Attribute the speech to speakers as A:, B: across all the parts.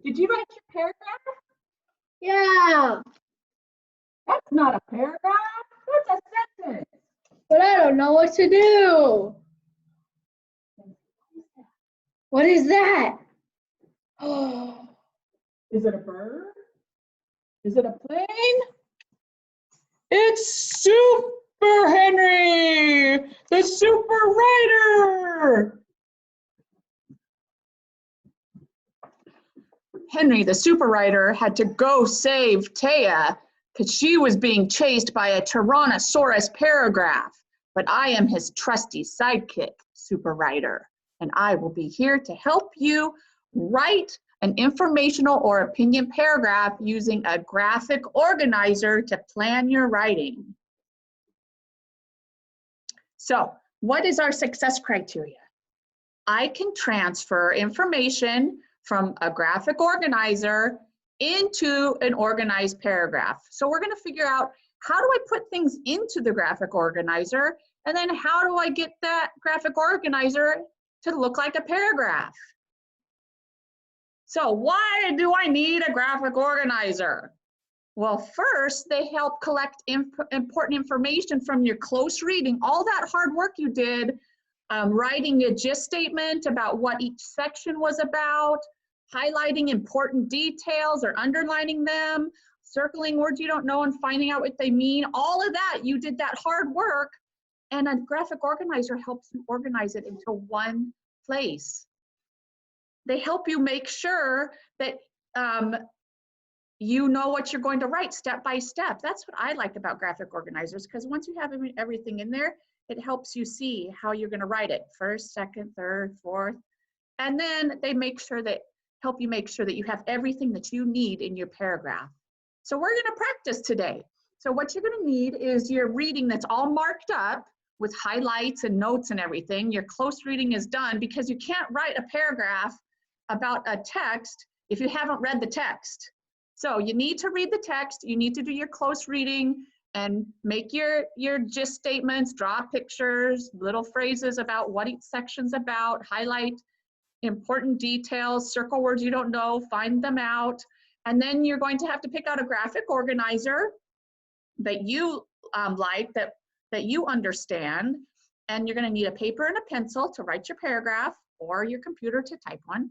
A: Did you write your paragraph?
B: Yeah,
A: That's not a paragraph. That's a sentence.
B: but I don't know what to do. What is that? Oh,
A: Is it a bird? Is it a plane? It's Super Henry, the super writer. Henry, the super writer, had to go save Taya because she was being chased by a Tyrannosaurus paragraph. But I am his trusty sidekick, super writer, and I will be here to help you write an informational or opinion paragraph using a graphic organizer to plan your writing. So, what is our success criteria? I can transfer information from a graphic organizer into an organized paragraph. So we're going to figure out, how do I put things into the graphic organizer, and then how do I get that graphic organizer to look like a paragraph? So why do I need a graphic organizer? Well, first, they help collect important information from your close reading, all that hard work you did, writing a gist statement about what each section was about, highlighting important details or underlining them, circling words you don't know and finding out what they mean. All of that, you did that hard work, and a graphic organizer helps you organize it into one place. They help you make sure that you know what you're going to write step by step. That's what I like about graphic organizers, because once you have everything in there, it helps you see how you're going to write it, first, second, third, fourth, and then they help you make sure that you have everything that you need in your paragraph. So we're going to practice today. So what you're going to need is your reading that's all marked up with highlights and notes and everything. Your close reading is done, because you can't write a paragraph about a text if you haven't read the text. So you need to read the text, you need to do your close reading and make your gist statements, draw pictures, little phrases about what each section's about, highlight important details, circle words you don't know, find them out. And then you're going to have to pick out a graphic organizer that you like, that you understand. And you're going to need a paper and a pencil to write your paragraph, or your computer to type one.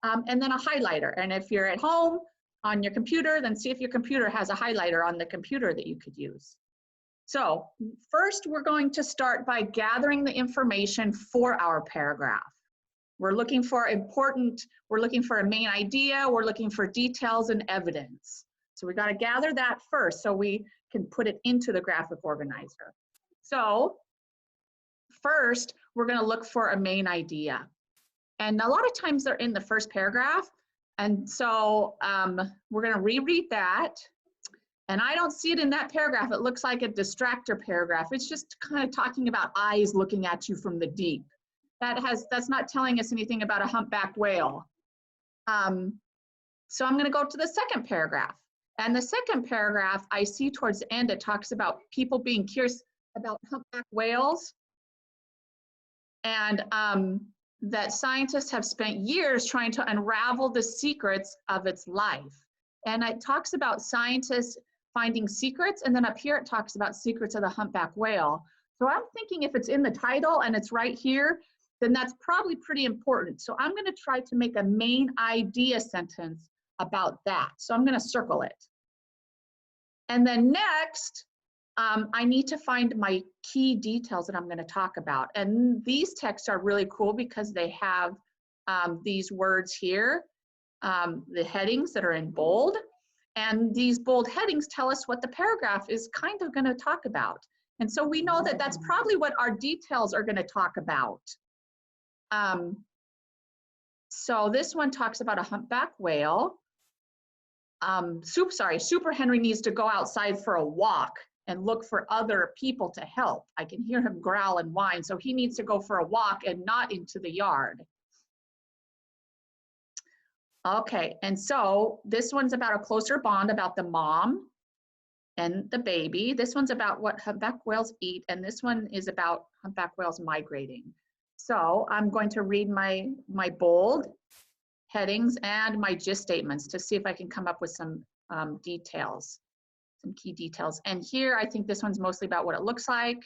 A: And then a highlighter. And if you're at home on your computer, then see if your computer has a highlighter on the computer that you could use. So first, we're going to start by gathering the information for our paragraph. We're looking for a main idea, we're looking for details and evidence. So we got to gather that first so we can put it into the graphic organizer. So first, we're going to look for a main idea. And a lot of times they're in the first paragraph. And so we're going to reread that. And I don't see it in that paragraph. It looks like a distractor paragraph. It's just kind of talking about eyes looking at you from the deep. That's not telling us anything about a humpback whale. So I'm going to go to the second paragraph. And the second paragraph I see towards the end, it talks about people being curious about humpback whales. And that scientists have spent years trying to unravel the secrets of its life. And it talks about scientists finding secrets, and then up here it talks about secrets of the humpback whale. So I'm thinking if it's in the title and it's right here, then that's probably pretty important. So I'm going to try to make a main idea sentence about that. So I'm going to circle it. And then next, I need to find my key details that I'm going to talk about. And these texts are really cool because they have these words here, the headings that are in bold. And these bold headings tell us what the paragraph is kind of going to talk about. And so we know that that's probably what our details are going to talk about. So this one talks about a humpback whale. Super Henry needs to go outside for a walk and look for other people to help. I can hear him growl and whine, so he needs to go for a walk and not into the yard. Okay, and so this one's about a closer bond about the mom and the baby. This one's about what humpback whales eat, and this one is about humpback whales migrating. So I'm going to read my bold headings and my gist statements to see if I can come up with some details, some key details. And here, I think this one's mostly about what it looks like.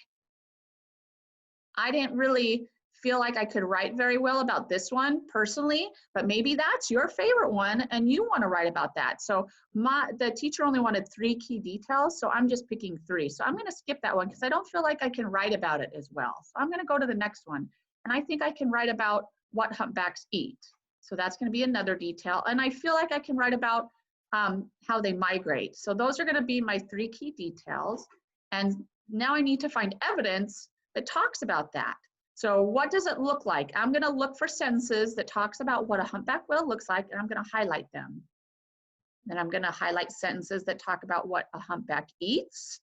A: I didn't really feel like I could write very well about this one personally, but maybe that's your favorite one and you want to write about that. So the teacher only wanted 3 key details, so I'm just picking 3. So I'm going to skip that one because I don't feel like I can write about it as well. So I'm going to go to the next one. And I think I can write about what humpbacks eat. So that's going to be another detail. And I feel like I can write about how they migrate. So those are going to be my 3 key details. And now I need to find evidence that talks about that. So what does it look like? I'm going to look for sentences that talks about what a humpback whale looks like, and I'm going to highlight them. Then I'm going to highlight sentences that talk about what a humpback eats.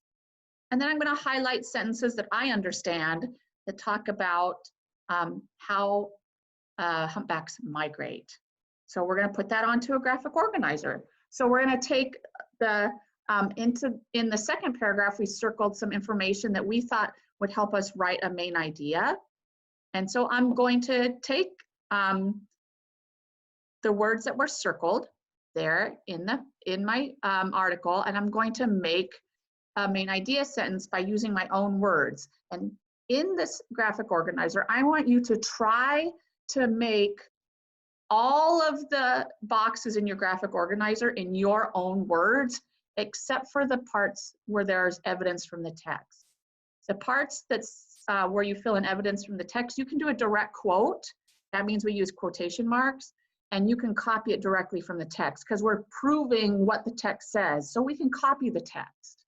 A: And then I'm going to highlight sentences that I understand that talk about how humpbacks migrate. So we're going to put that onto a graphic organizer. So we're going to take the, in the second paragraph, we circled some information that we thought would help us write a main idea. And so I'm going to take the words that were circled there in my article, and I'm going to make a main idea sentence by using my own words. And in this graphic organizer, I want you to try to make all of the boxes in your graphic organizer in your own words, except for the parts where there's evidence from the text. The parts that's where you fill in evidence from the text, you can do a direct quote. That means we use quotation marks, and you can copy it directly from the text because we're proving what the text says. So we can copy the text.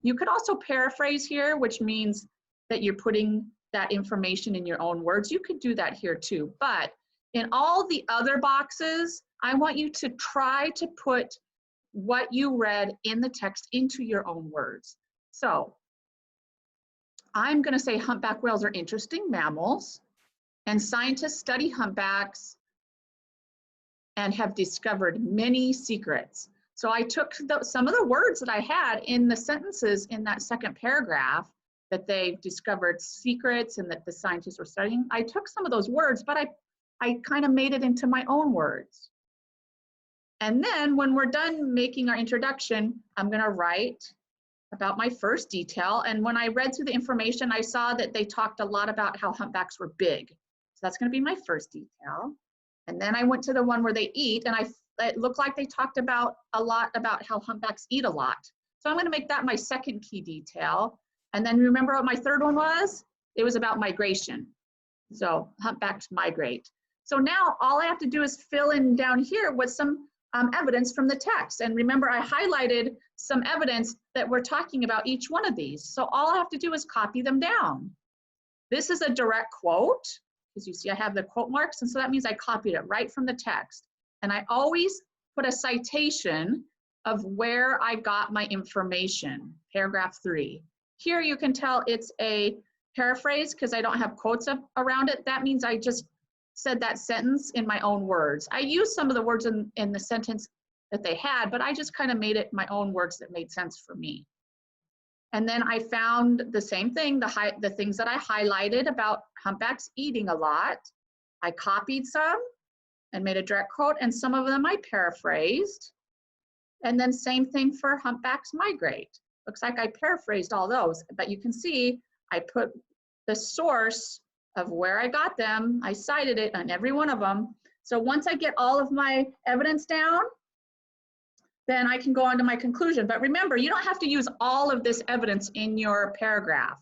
A: You could also paraphrase here, which means that you're putting that information in your own words. You could do that here too. But in all the other boxes, I want you to try to put what you read in the text into your own words. So I'm going to say humpback whales are interesting mammals, and scientists study humpbacks and have discovered many secrets. So I took some of the words that I had in the sentences in that second paragraph that they've discovered secrets and that the scientists were studying. I took some of those words, but I kind of made it into my own words. And then when we're done making our introduction, I'm going to write about my first detail. And when I read through the information, I saw that they talked a lot about how humpbacks were big. So that's going to be my first detail. And then I went to the one where they eat, and it looked like they talked about a lot about how humpbacks eat a lot. So I'm going to make that my second key detail. And then remember what my third one was? It was about migration. So humpbacks migrate. So now all I have to do is fill in down here with some evidence from the text. And remember, I highlighted some evidence that we're talking about each one of these. So all I have to do is copy them down. This is a direct quote, because you see I have the quote marks, and so that means I copied it right from the text. And I always put a citation of where I got my information, paragraph 3. Here you can tell it's a paraphrase because I don't have quotes up around it. That means I just said that sentence in my own words. I used some of the words in the sentence that they had, but I just kind of made it my own words that made sense for me. And then I found the same thing, the things that I highlighted about humpbacks eating a lot. I copied some and made a direct quote, and some of them I paraphrased. And then same thing for humpbacks migrate. Looks like I paraphrased all those, but you can see I put the source of where I got them. I cited it on every one of them. So once I get all of my evidence down, then I can go on to my conclusion. But remember, you don't have to use all of this evidence in your paragraph.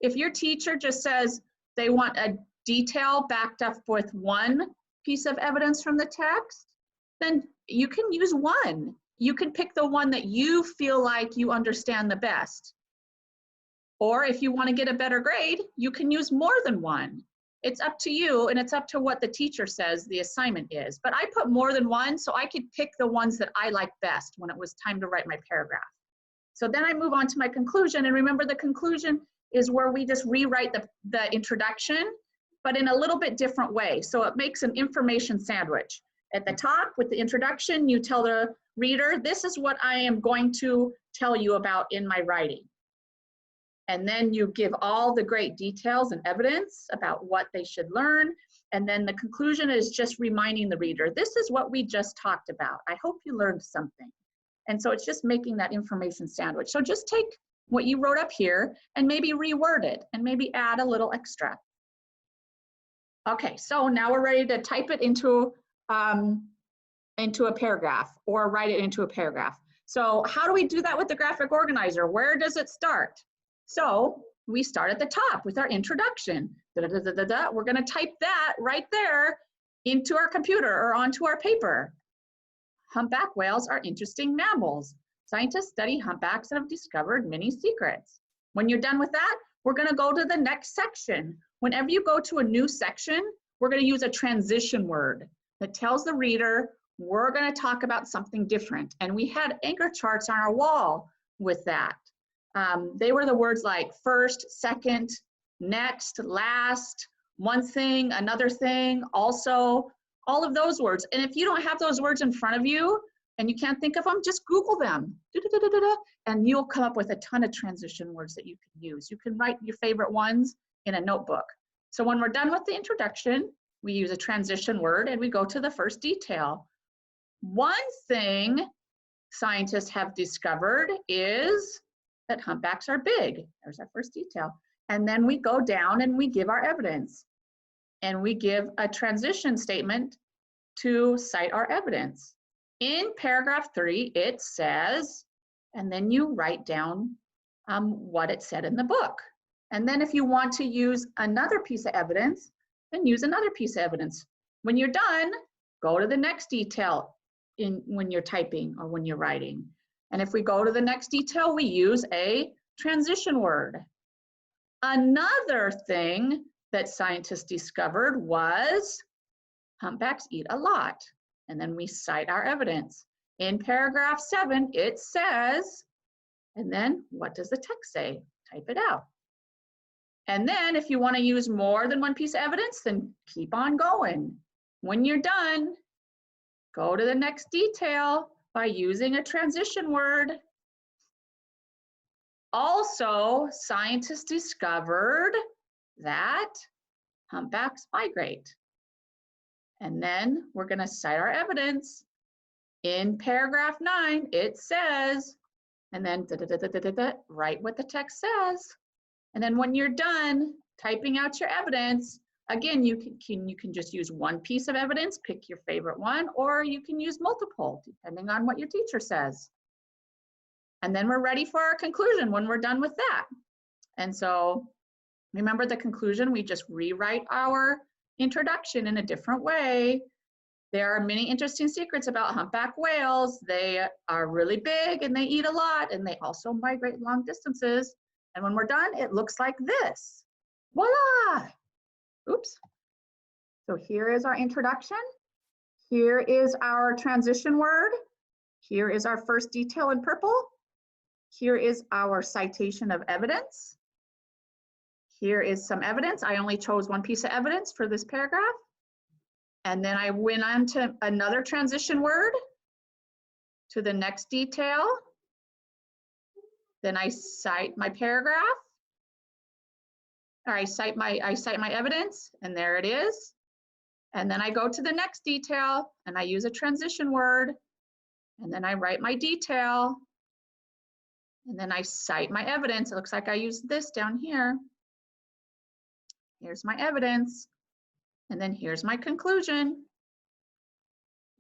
A: If your teacher just says they want a detail backed up with one piece of evidence from the text, then you can use one. You can pick the one that you feel like you understand the best. Or if you want to get a better grade, you can use more than one. It's up to you, and it's up to what the teacher says the assignment is. But I put more than one so I could pick the ones that I like best when it was time to write my paragraph. So then I move on to my conclusion, and remember the conclusion is where we just rewrite the introduction, but in a little bit different way. So it makes an information sandwich. At the top with the introduction, you tell the reader, this is what I am going to tell you about in my writing. And then you give all the great details and evidence about what they should learn. And then the conclusion is just reminding the reader, this is what we just talked about. I hope you learned something. And so it's just making that information sandwich. So just take what you wrote up here and maybe reword it and maybe add a little extra. Okay, so now we're ready to type it into a paragraph or write it into a paragraph. So how do we do that with the graphic organizer? Where does it start? So we start at the top with our introduction. We're going to type that right there into our computer or onto our paper. Humpback whales are interesting mammals. Scientists study humpbacks and have discovered many secrets. When you're done with that, we're going to go to the next section. Whenever you go to a new section, we're going to use a transition word that tells the reader we're going to talk about something different. And we had anchor charts on our wall with that. They were the words like first, second, next, last, one thing, another thing, also, all of those words. And if you don't have those words in front of you and you can't think of them, just Google them. And you'll come up with a ton of transition words that you can use. You can write your favorite ones in a notebook. So when we're done with the introduction, we use a transition word and we go to the first detail. One thing scientists have discovered is that humpbacks are big. There's our first detail. And then we go down and we give our evidence. And we give a transition statement to cite our evidence. In paragraph 3, it says, and then you write down what it said in the book. And then if you want to use another piece of evidence, then use another piece of evidence. When you're done, go to the next detail when you're typing or when you're writing. And if we go to the next detail, we use a transition word. Another thing that scientists discovered was humpbacks eat a lot. And then we cite our evidence. In paragraph 7, it says, and then what does the text say? Type it out. And then if you want to use more than one piece of evidence, then keep on going. When you're done, go to the next detail by using a transition word. Also, scientists discovered that humpbacks migrate. And then we're going to cite our evidence. In paragraph 9, it says, and then write what the text says. And then when you're done typing out your evidence, again, you can just use one piece of evidence, pick your favorite one, or you can use multiple, depending on what your teacher says. And then we're ready for our conclusion when we're done with that. And so remember the conclusion, we just rewrite our introduction in a different way. There are many interesting secrets about humpback whales. They are really big and they eat a lot and they also migrate long distances. And when we're done, it looks like this. Voila! Oops. So here is our introduction. Here is our transition word. Here is our first detail in purple. Here is our citation of evidence. Here is some evidence. I only chose one piece of evidence for this paragraph. And then I went on to another transition word to the next detail. Then I cite my paragraph. Or I cite my evidence, and there it is. And then I go to the next detail and I use a transition word. And then I write my detail. And then I cite my evidence. It looks like I used this down here. Here's my evidence. And then here's my conclusion.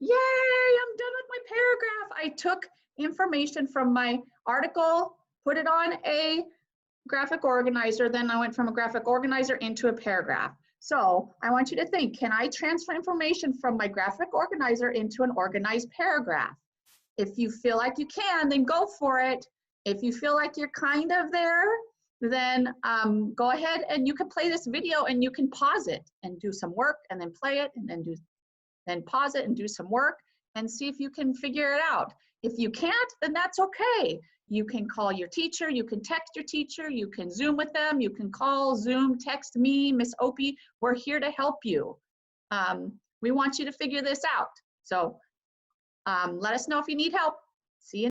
A: Yay, I'm done with my paragraph. I took information from my article, put it on a graphic organizer, then I went from a graphic organizer into a paragraph. So I want you to think, can I transfer information from my graphic organizer into an organized paragraph? If you feel like you can, then go for it. If you feel like you're kind of there, then go ahead and you can play this video and you can pause it and do some work and then play it and then pause it and do some work and see if you can figure it out. If you can't, then that's okay. You can call your teacher, you can text your teacher, you can Zoom with them, you can call, Zoom, text me, Miss Opie. We're here to help you. We want you to figure this out. So let us know if you need help. See you.